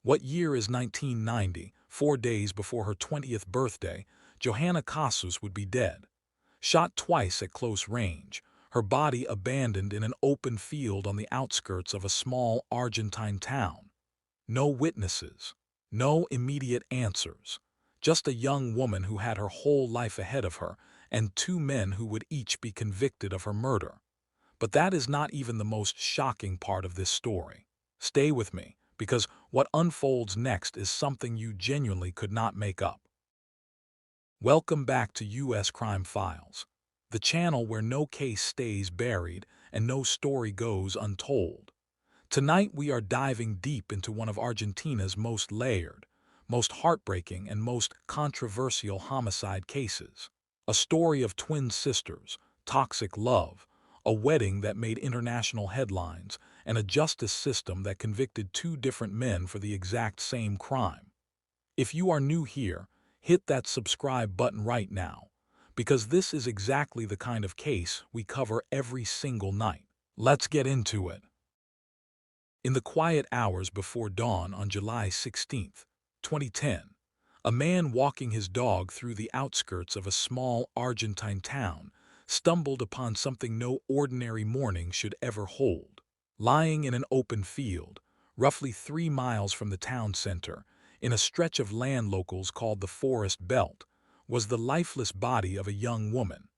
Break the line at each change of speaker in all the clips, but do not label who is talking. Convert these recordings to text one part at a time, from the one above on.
What year is 1990? 4 days before her 20th birthday, Johanna Casus would be dead. Shot twice at close range, her body abandoned in an open field on the outskirts of a small Argentine town. No witnesses, no immediate answers, just a young woman who had her whole life ahead of her and two men who would each be convicted of her murder. But that is not even the most shocking part of this story. Stay with me, because what unfolds next is something you genuinely could not make up. Welcome back to U.S. Crime Files, the channel where no case stays buried and no story goes untold. Tonight we are diving deep into one of Argentina's most layered, most heartbreaking, and most controversial homicide cases. A story of twin sisters, toxic love, a wedding that made international headlines, and a justice system that convicted two different men for the exact same crime. If you are new here, hit that subscribe button right now, because this is exactly the kind of case we cover every single night. Let's get into it. In the quiet hours before dawn on July 16, 2010, a man walking his dog through the outskirts of a small Argentine town stumbled upon something no ordinary morning should ever hold. Lying in an open field, roughly 3 miles from the town center, in a stretch of land locals called the Forest Belt, was the lifeless body of a young woman.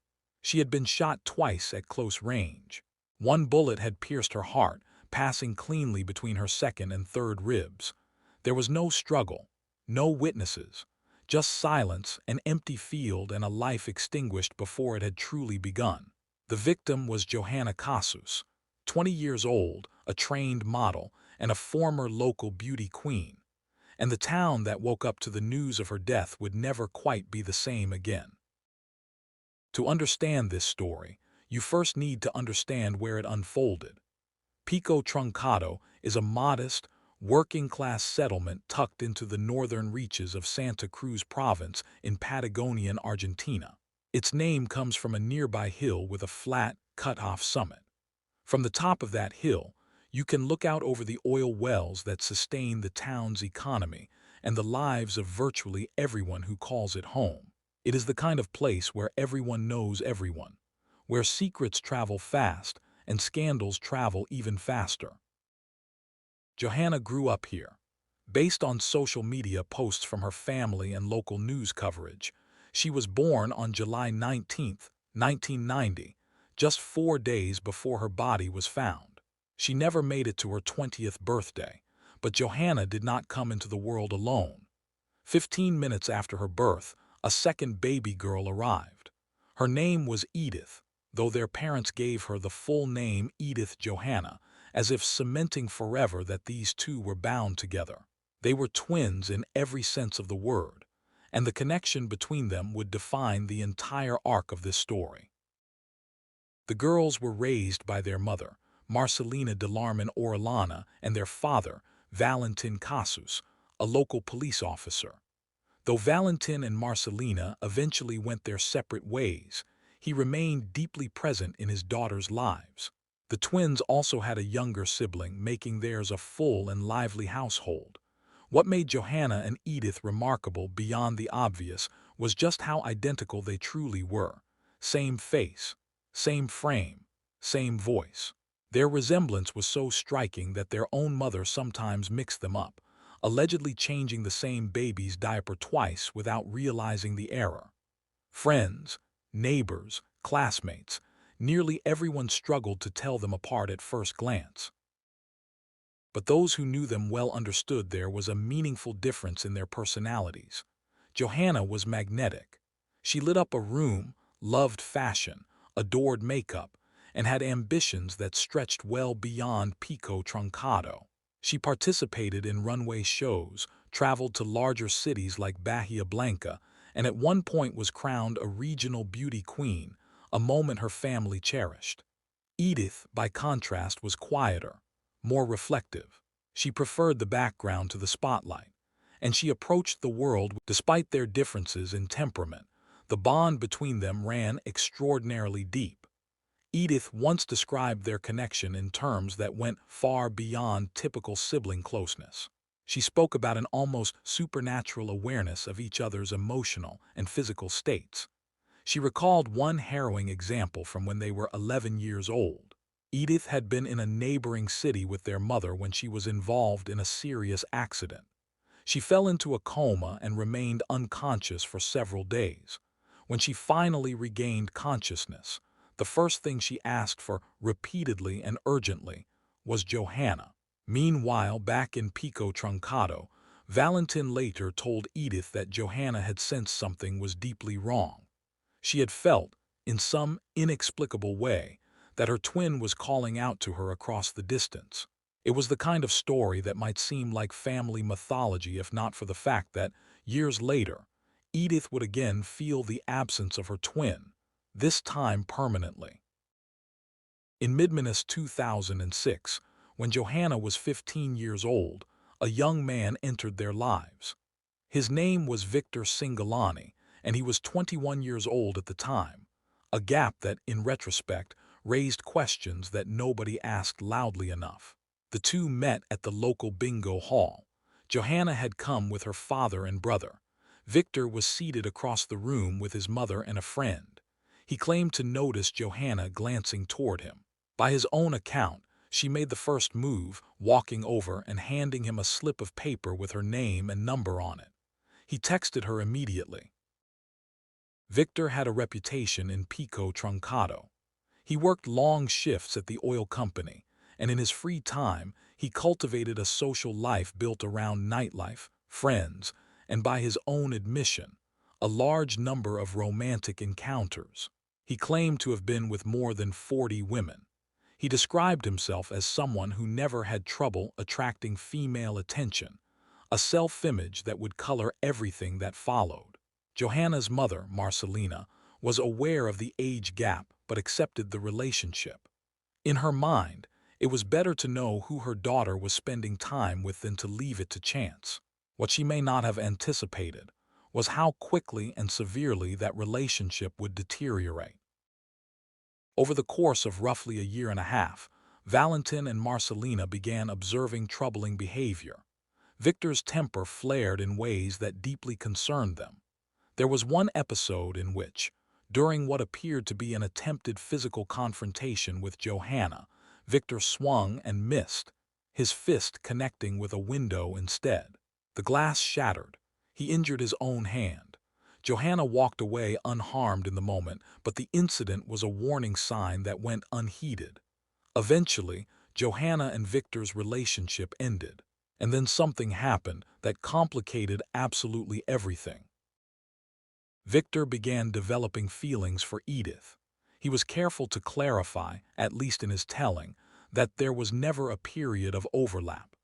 She had been shot twice at close range. One bullet had pierced her heart, passing cleanly between her second and third ribs. There was no struggle, no witnesses, just silence, an empty field, and a life extinguished before it had truly begun. The victim was Johanna Casus, 20 years old, a trained model, and a former local beauty queen. And the town that woke up to the news of her death would never quite be the same again. To understand this story, you first need to understand where it unfolded. Pico Truncado is a modest, working-class settlement tucked into the northern reaches of Santa Cruz province in Patagonian Argentina. Its name comes from a nearby hill with a flat, cut-off summit. From the top of that hill, you can look out over the oil wells that sustain the town's economy and the lives of virtually everyone who calls it home. It is the kind of place where everyone knows everyone, where secrets travel fast and scandals travel even faster. Johanna grew up here. Based on social media posts from her family and local news coverage, she was born on July 19, 1990, just 4 days before her body was found. She never made it to her 20th birthday, but Johanna did not come into the world alone. 15 minutes after her birth, a second baby girl arrived. Her name was Edith, though their parents gave her the full name Edith Johanna, as if cementing forever that these two were bound together. They were twins in every sense of the word, and the connection between them would define the entire arc of this story. The girls were raised by their mother, Marcelina Delarmin Orellana, and their father, Valentine Casus, a local police officer. Though Valentine and Marcelina eventually went their separate ways, he remained deeply present in his daughters' lives. The twins also had a younger sibling, making theirs a full and lively household. What made Johanna and Edith remarkable beyond the obvious was just how identical they truly were. Same face, same frame, same voice. Their resemblance was so striking that their own mother sometimes mixed them up, allegedly changing the same baby's diaper twice without realizing the error. Friends, neighbors, classmates, nearly everyone struggled to tell them apart at first glance. But those who knew them well understood there was a meaningful difference in their personalities. Johanna was magnetic. She lit up a room, loved fashion, adored makeup, and had ambitions that stretched well beyond Pico Truncado. She participated in runway shows, traveled to larger cities like Bahia Blanca, and at one point was crowned a regional beauty queen, a moment her family cherished. Edith, by contrast, was quieter, more reflective. She preferred the background to the spotlight, and she approached the world despite their differences in temperament. The bond between them ran extraordinarily deep. Edith once described their connection in terms that went far beyond typical sibling closeness. She spoke about an almost supernatural awareness of each other's emotional and physical states. She recalled one harrowing example from when they were 11 years old. Edith had been in a neighboring city with their mother when she was involved in a serious accident. She fell into a coma and remained unconscious for several days. When she finally regained consciousness, the first thing she asked for repeatedly and urgently was Johanna. Meanwhile, back in Pico, Truncado, Valentine later told Edith that Johanna had sensed something was deeply wrong. She had felt, in some inexplicable way, that her twin was calling out to her across the distance. It was the kind of story that might seem like family mythology if not for the fact that, years later, Edith would again feel the absence of her twin, this time permanently. In mid 2006, when Johanna was 15 years old, a young man entered their lives. His name was Victor Singalani, and he was 21 years old at the time, a gap that, in retrospect, raised questions that nobody asked loudly enough. The two met at the local bingo hall. Johanna had come with her father and brother. Victor was seated across the room with his mother and a friend. He claimed to notice Johanna glancing toward him. By his own account, she made the first move, walking over and handing him a slip of paper with her name and number on it. He texted her immediately. Victor had a reputation in Pico, Truncado. He worked long shifts at the oil company, and in his free time, he cultivated a social life built around nightlife, friends, and by his own admission, a large number of romantic encounters. He claimed to have been with more than 40 women. He described himself as someone who never had trouble attracting female attention, a self-image that would color everything that followed. Johanna's mother, Marcelina, was aware of the age gap but accepted the relationship. In her mind, it was better to know who her daughter was spending time with than to leave it to chance. What she may not have anticipated was how quickly and severely that relationship would deteriorate. Over the course of roughly a year and a half, Valentine and Marcelina began observing troubling behavior. Victor's temper flared in ways that deeply concerned them. There was one episode in which, during what appeared to be an attempted physical confrontation with Johanna, Victor swung and missed, his fist connecting with a window instead. The glass shattered. He injured his own hand. Johanna walked away unharmed in the moment, but the incident was a warning sign that went unheeded. Eventually, Johanna and Victor's relationship ended, and then something happened that complicated absolutely everything. Victor began developing feelings for Edith. He was careful to clarify, at least in his telling, that there was never a period of overlap.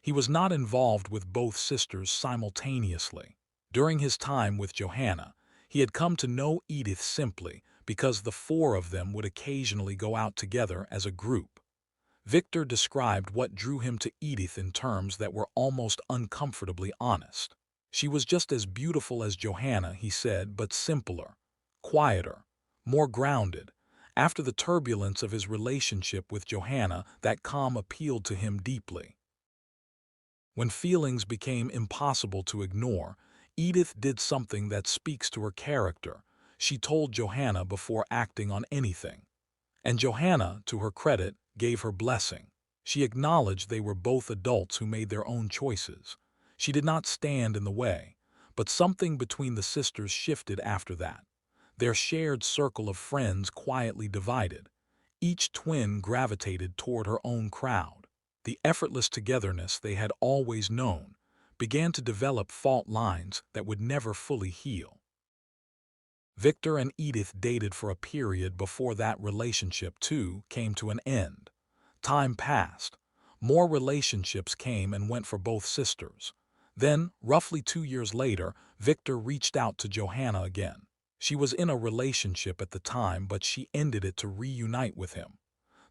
He was not involved with both sisters simultaneously. During his time with Johanna, he had come to know Edith simply because the four of them would occasionally go out together as a group. Victor described what drew him to Edith in terms that were almost uncomfortably honest. She was just as beautiful as Johanna, he said, but simpler, quieter, more grounded. After the turbulence of his relationship with Johanna, that calm appealed to him deeply. When feelings became impossible to ignore, Edith did something that speaks to her character. She told Johanna before acting on anything. And Johanna, to her credit, gave her blessing. She acknowledged they were both adults who made their own choices. She did not stand in the way, but something between the sisters shifted after that. Their shared circle of friends quietly divided. Each twin gravitated toward her own crowd. The effortless togetherness they had always known began to develop fault lines that would never fully heal. Victor and Edith dated for a period before that relationship, too, came to an end. Time passed. More relationships came and went for both sisters. Then, roughly 2 years later, Victor reached out to Johanna again. She was in a relationship at the time, but she ended it to reunite with him.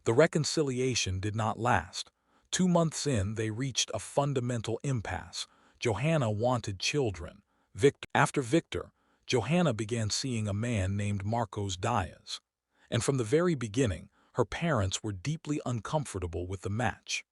The reconciliation did not last. 2 months in, they reached a fundamental impasse. Johanna wanted children. After Victor, Johanna began seeing a man named Diaz. And from the very beginning, her parents were deeply uncomfortable with the match.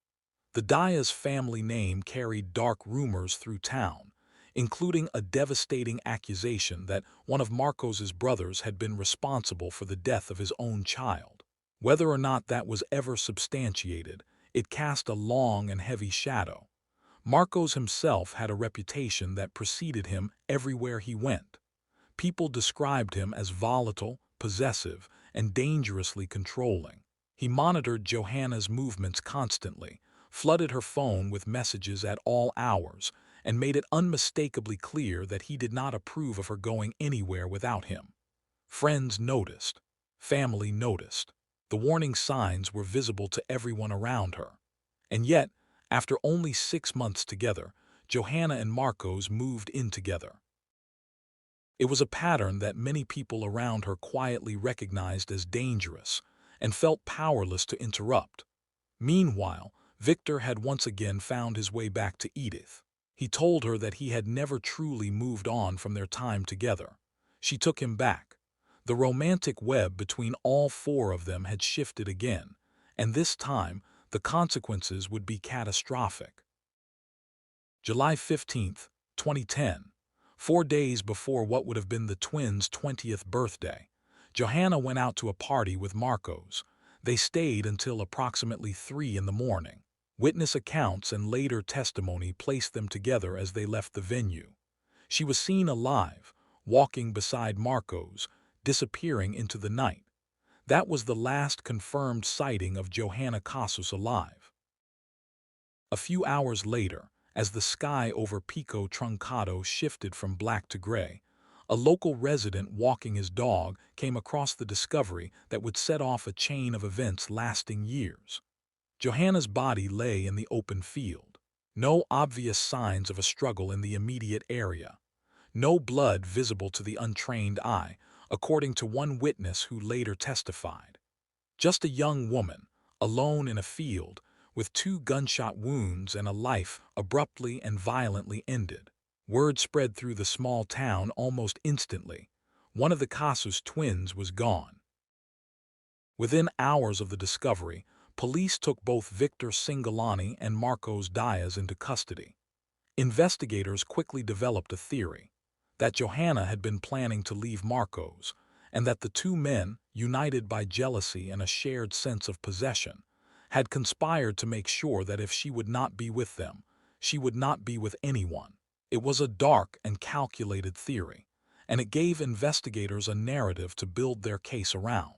The Diaz family name carried dark rumors through town, including a devastating accusation that one of Marcos's brothers had been responsible for the death of his own child. Whether or not that was ever substantiated, it cast a long and heavy shadow. Marcos himself had a reputation that preceded him everywhere he went. People described him as volatile, possessive, and dangerously controlling. He monitored Johanna's movements constantly, flooded her phone with messages at all hours, and made it unmistakably clear that he did not approve of her going anywhere without him. Friends noticed. Family noticed. The warning signs were visible to everyone around her. And yet, after only 6 months together, Johanna and Marcos moved in together. It was a pattern that many people around her quietly recognized as dangerous and felt powerless to interrupt. Meanwhile, Victor had once again found his way back to Edith. He told her that he had never truly moved on from their time together. She took him back. The romantic web between all four of them had shifted again, and this time the consequences would be catastrophic. July 15th, 2010. 4 days before what would have been the twins' 20th birthday, Johanna went out to a party with Marcos. They stayed until approximately 3 in the morning. Witness accounts and later testimony placed them together as they left the venue. She was seen alive, walking beside Marcos, disappearing into the night. That was the last confirmed sighting of Johanna Casus alive. A few hours later, as the sky over Pico Truncado shifted from black to gray, a local resident walking his dog came across the discovery that would set off a chain of events lasting years. Johanna's body lay in the open field. No obvious signs of a struggle in the immediate area. No blood visible to the untrained eye, according to one witness who later testified. Just a young woman, alone in a field, with 2 gunshot wounds and a life abruptly and violently ended. Word spread through the small town almost instantly. One of the Casus twins was gone. Within hours of the discovery, police took both Victor Singalani and Marcos Diaz into custody. Investigators quickly developed a theory that Johanna had been planning to leave Marcos, and that the two men, united by jealousy and a shared sense of possession, had conspired to make sure that if she would not be with them, she would not be with anyone. It was a dark and calculated theory, and it gave investigators a narrative to build their case around.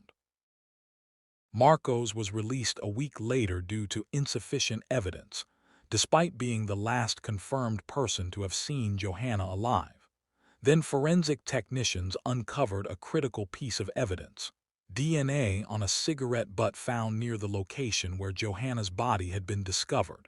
Marcos was released a week later due to insufficient evidence, despite being the last confirmed person to have seen Johanna alive. Then forensic technicians uncovered a critical piece of evidence: DNA on a cigarette butt found near the location where Johanna's body had been discovered.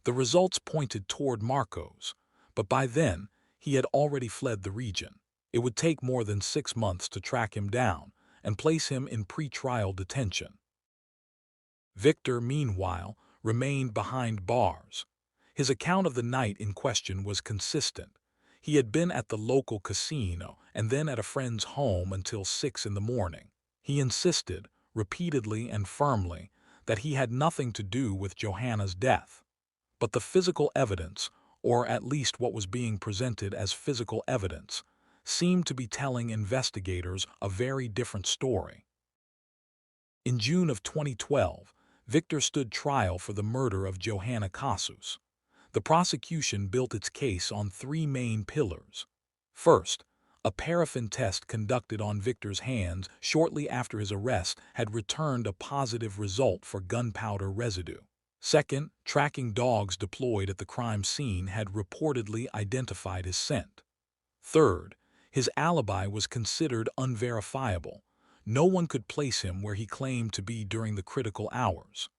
The results pointed toward Marcos, but by then he had already fled the region. It would take more than 6 months to track him down and place him in pre-trial detention. Victor, meanwhile, remained behind bars. His account of the night in question was consistent. He had been at the local casino and then at a friend's home until 6 in the morning. He insisted, repeatedly and firmly, that he had nothing to do with Johanna's death. But the physical evidence, or at least what was being presented as physical evidence, seemed to be telling investigators a very different story. In June of 2012, Victor stood trial for the murder of Johanna Casus. The prosecution built its case on 3 main pillars. First, a paraffin test conducted on Victor's hands shortly after his arrest had returned a positive result for gunpowder residue. Second, tracking dogs deployed at the crime scene had reportedly identified his scent. Third, his alibi was considered unverifiable. No one could place him where he claimed to be during the critical hours.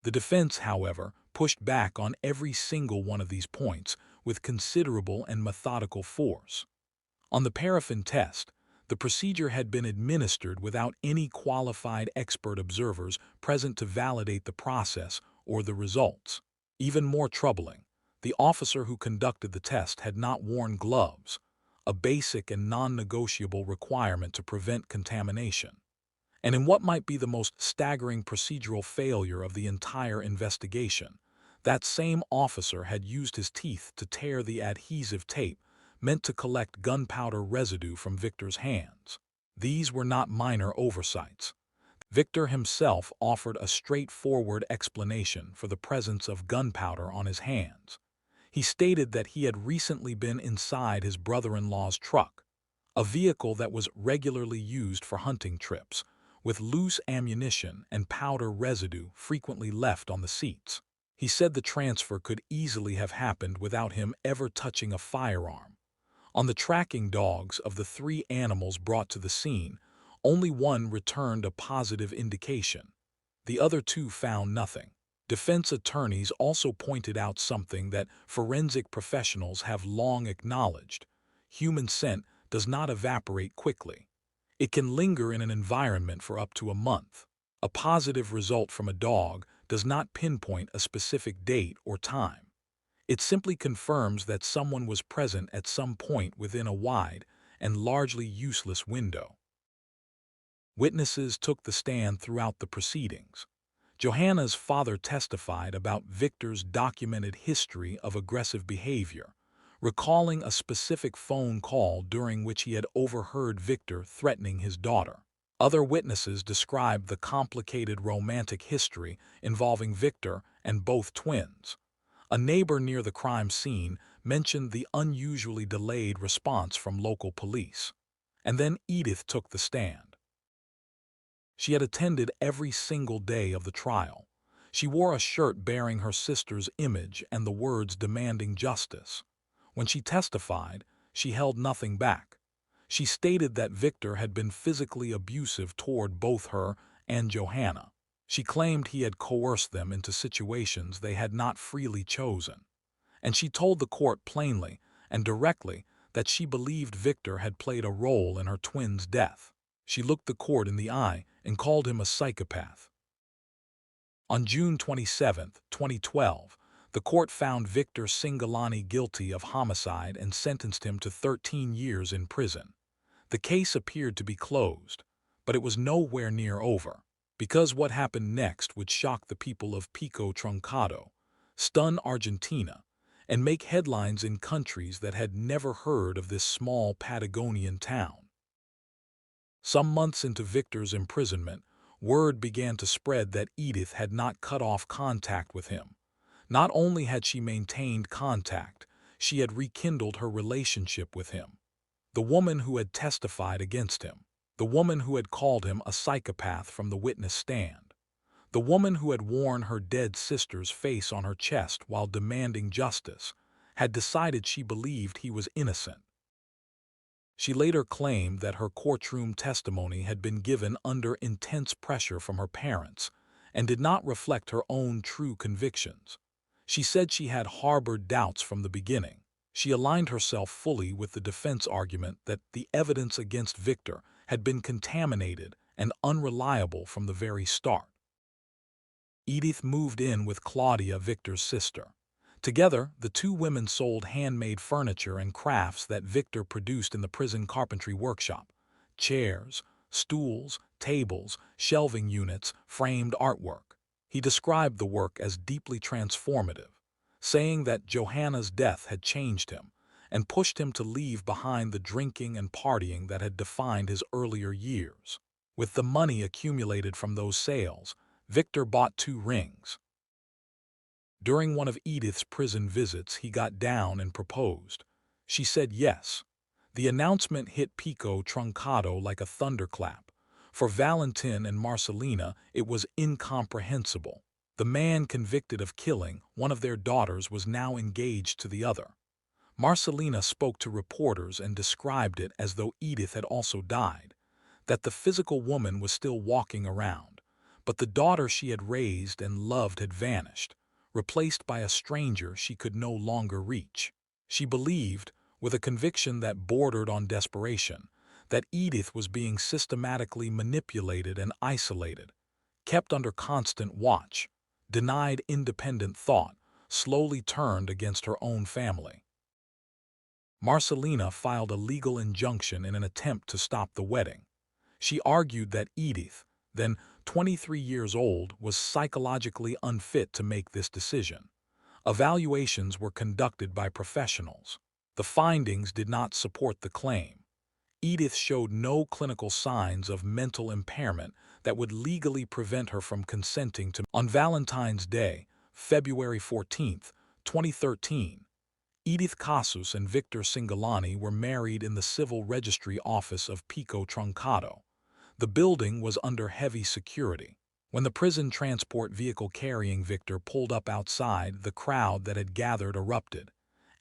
The defense, however, pushed back on every single one of these points with considerable and methodical force. On the paraffin test, the procedure had been administered without any qualified expert observers present to validate the process or the results. Even more troubling, the officer who conducted the test had not worn gloves, a basic and non-negotiable requirement to prevent contamination. And in what might be the most staggering procedural failure of the entire investigation, that same officer had used his teeth to tear the adhesive tape meant to collect gunpowder residue from Victor's hands. These were not minor oversights. Victor himself offered a straightforward explanation for the presence of gunpowder on his hands. He stated that he had recently been inside his brother-in-law's truck, a vehicle that was regularly used for hunting trips, with loose ammunition and powder residue frequently left on the seats. He said the transfer could easily have happened without him ever touching a firearm. On the tracking dogs of the 3 animals brought to the scene, only one returned a positive indication. The other 2 found nothing. Defense attorneys also pointed out something that forensic professionals have long acknowledged. Human scent does not evaporate quickly. It can linger in an environment for up to a month. A positive result from a dog does not pinpoint a specific date or time. It simply confirms that someone was present at some point within a wide and largely useless window. Witnesses took the stand throughout the proceedings. Johanna's father testified about Victor's documented history of aggressive behavior, recalling a specific phone call during which he had overheard Victor threatening his daughter. Other witnesses described the complicated romantic history involving Victor and both twins. A neighbor near the crime scene mentioned the unusually delayed response from local police. And then Edith took the stand. She had attended every single day of the trial. She wore a shirt bearing her sister's image and the words demanding justice. When she testified, she held nothing back. She stated that Victor had been physically abusive toward both her and Johanna. She claimed he had coerced them into situations they had not freely chosen. And she told the court plainly and directly that she believed Victor had played a role in her twin's death. She looked the court in the eye and called him a psychopath. On June 27, 2012, the court found Victor Singalani guilty of homicide and sentenced him to 13 years in prison. The case appeared to be closed, but it was nowhere near over, because what happened next would shock the people of Pico, Truncado, stun Argentina, and make headlines in countries that had never heard of this small Patagonian town. Some months into Victor's imprisonment, word began to spread that Edith had not cut off contact with him. Not only had she maintained contact, she had rekindled her relationship with him. The woman who had testified against him, the woman who had called him a psychopath from the witness stand, the woman who had worn her dead sister's face on her chest while demanding justice, had decided she believed he was innocent. She later claimed that her courtroom testimony had been given under intense pressure from her parents and did not reflect her own true convictions. She said she had harbored doubts from the beginning. She aligned herself fully with the defense argument that the evidence against Victor had been contaminated and unreliable from the very start. Edith moved in with Claudia, Victor's sister. Together, the 2 women sold handmade furniture and crafts that Victor produced in the prison carpentry workshop: chairs, stools, tables, shelving units, framed artwork. He described the work as deeply transformative, saying that Johanna's death had changed him and pushed him to leave behind the drinking and partying that had defined his earlier years. With the money accumulated from those sales, Victor bought 2 rings. During one of Edith's prison visits, he got down and proposed. She said yes. The announcement hit Pico, Truncado like a thunderclap. For Valentine and Marcelina, it was incomprehensible. The man convicted of killing one of their daughters was now engaged to the other. Marcelina spoke to reporters and described it as though Edith had also died, that the physical woman was still walking around, but the daughter she had raised and loved had vanished, replaced by a stranger she could no longer reach. She believed, with a conviction that bordered on desperation, that Edith was being systematically manipulated and isolated, kept under constant watch, denied independent thought, slowly turned against her own family. Marcelina filed a legal injunction in an attempt to stop the wedding. She argued that Edith, then 23 years old, was psychologically unfit to make this decision. Evaluations were conducted by professionals. The findings did not support the claim. Edith showed no clinical signs of mental impairment that would legally prevent her from consenting to. On Valentine's Day, February 14, 2013, Edith Casus and Victor Singalani were married in the civil registry office of Pico, Truncado. The building was under heavy security. When the prison transport vehicle carrying Victor pulled up outside, the crowd that had gathered erupted.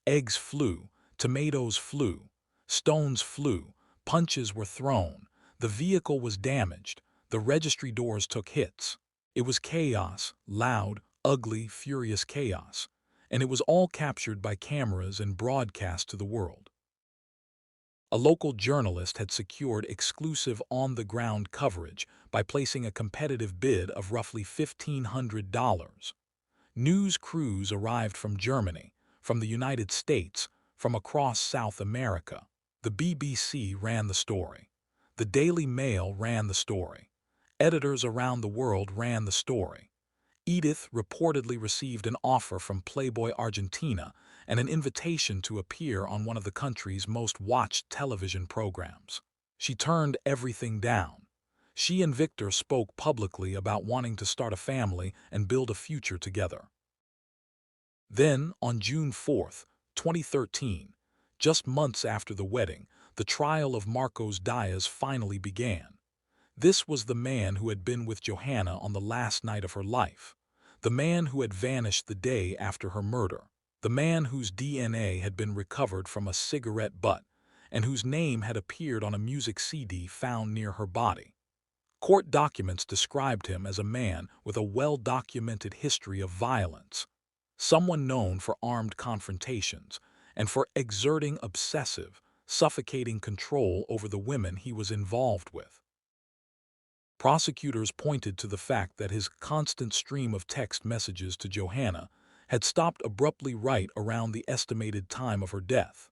Eggs flew, tomatoes flew, stones flew, punches were thrown. The vehicle was damaged. The registry doors took hits. It was chaos, loud, ugly, furious chaos. And it was all captured by cameras and broadcast to the world. A local journalist had secured exclusive on-the-ground coverage by placing a competitive bid of roughly $1,500. News crews arrived from Germany, from the United States, from across South America. The BBC ran the story. The Daily Mail ran the story. Editors around the world ran the story. Edith reportedly received an offer from Playboy Argentina and an invitation to appear on one of the country's most watched television programs. She turned everything down. She and Victor spoke publicly about wanting to start a family and build a future together. Then, on June 4, 2013, just months after the wedding, the trial of Marcos Diaz finally began. This was the man who had been with Johanna on the last night of her life. The man who had vanished the day after her murder. The man whose DNA had been recovered from a cigarette butt and whose name had appeared on a music CD found near her body. Court documents described him as a man with a well-documented history of violence, someone known for armed confrontations and for exerting obsessive, suffocating control over the women he was involved with. Prosecutors pointed to the fact that his constant stream of text messages to Johanna had stopped abruptly right around the estimated time of her death.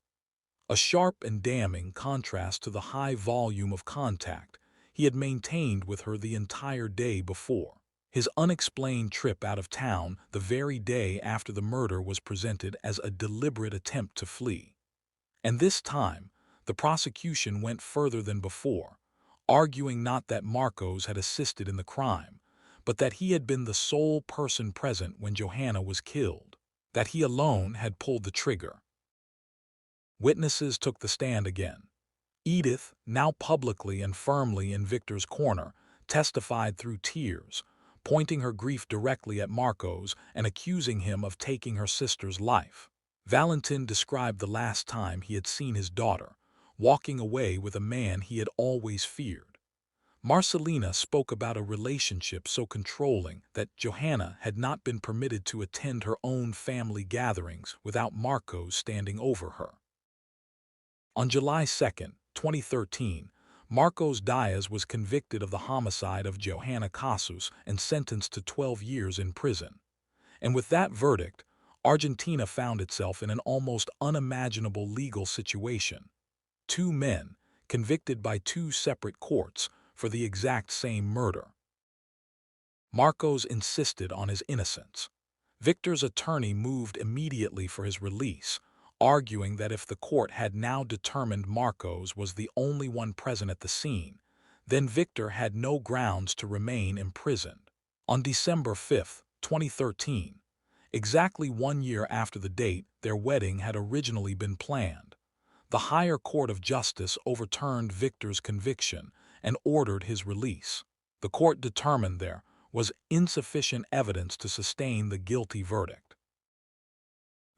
A sharp and damning contrast to the high volume of contact he had maintained with her the entire day before. His unexplained trip out of town the very day after the murder was presented as a deliberate attempt to flee. And this time, the prosecution went further than before, arguing not that Marcos had assisted in the crime, but that he had been the sole person present when Johanna was killed, that he alone had pulled the trigger. Witnesses took the stand again. Edith, now publicly and firmly in Victor's corner, testified through tears, pointing her grief directly at Marcos and accusing him of taking her sister's life. Valentine described the last time he had seen his daughter, walking away with a man he had always feared. Marcelina spoke about a relationship so controlling that Johanna had not been permitted to attend her own family gatherings without Marcos standing over her. On July 2, 2013, Marcos Diaz was convicted of the homicide of Johanna Casus and sentenced to 12 years in prison. And with that verdict, Argentina found itself in an almost unimaginable legal situation. Two men, convicted by two separate courts for the exact same murder. Marcos insisted on his innocence. Victor's attorney moved immediately for his release, arguing that if the court had now determined Marcos was the only one present at the scene, then Victor had no grounds to remain imprisoned. On December 5, 2013, exactly 1 year after the date their wedding had originally been planned, the higher court of justice overturned Victor's conviction and ordered his release. The court determined there was insufficient evidence to sustain the guilty verdict.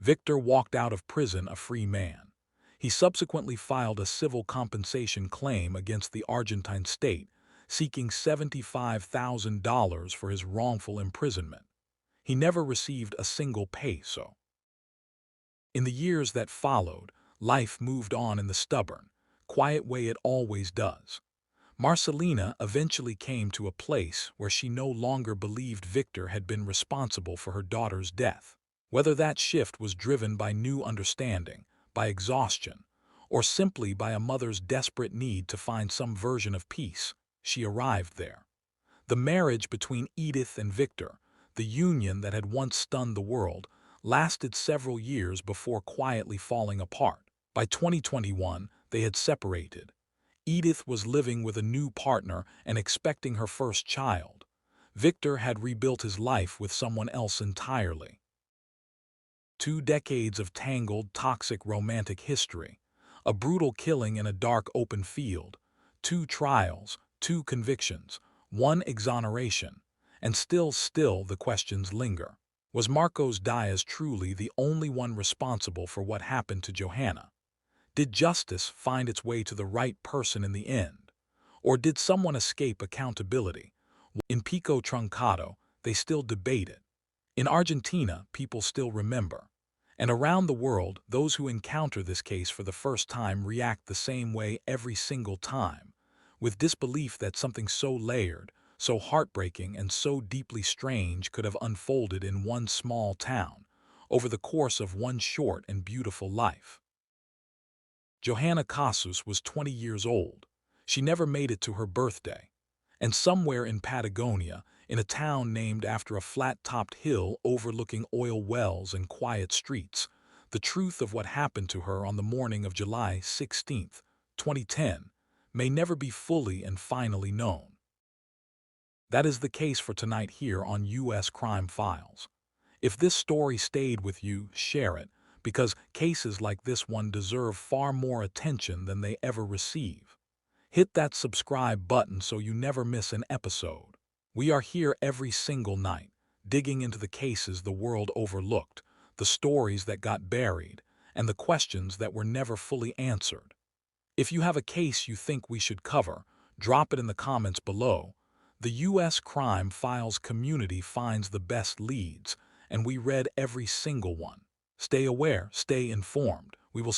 Victor walked out of prison a free man. He subsequently filed a civil compensation claim against the Argentine state, seeking $75,000 for his wrongful imprisonment. He never received a single peso. In the years that followed, life moved on in the stubborn, quiet way it always does. Marcelina eventually came to a place where she no longer believed Victor had been responsible for her daughter's death. Whether that shift was driven by new understanding, by exhaustion, or simply by a mother's desperate need to find some version of peace, she arrived there. The marriage between Edith and Victor, the union that had once stunned the world, lasted several years before quietly falling apart. By 2021, they had separated. Edith was living with a new partner and expecting her first child. Victor had rebuilt his life with someone else entirely. 2 decades of tangled, toxic romantic history. A brutal killing in a dark open field. 2 trials, 2 convictions, 1 exoneration. And still the questions linger. Was Marcos Diaz truly the only one responsible for what happened to Johanna? Did justice find its way to the right person in the end? Or did someone escape accountability? In Pico, Truncado, they still debate it. In Argentina, people still remember. And around the world, those who encounter this case for the first time react the same way every single time, with disbelief that something so layered, so heartbreaking, and so deeply strange could have unfolded in one small town, over the course of one short and beautiful life. Johanna Casus was 20 years old. She never made it to her birthday. And somewhere in Patagonia, in a town named after a flat-topped hill overlooking oil wells and quiet streets, the truth of what happened to her on the morning of July 16, 2010, may never be fully and finally known. That is the case for tonight here on U.S. Crime Files. If this story stayed with you, share it, because cases like this one deserve far more attention than they ever receive. Hit that subscribe button so you never miss an episode. We are here every single night, digging into the cases the world overlooked, the stories that got buried, and the questions that were never fully answered. If you have a case you think we should cover, drop it in the comments below. The U.S. Crime Files community finds the best leads, and we read every single one. Stay aware, stay informed. We will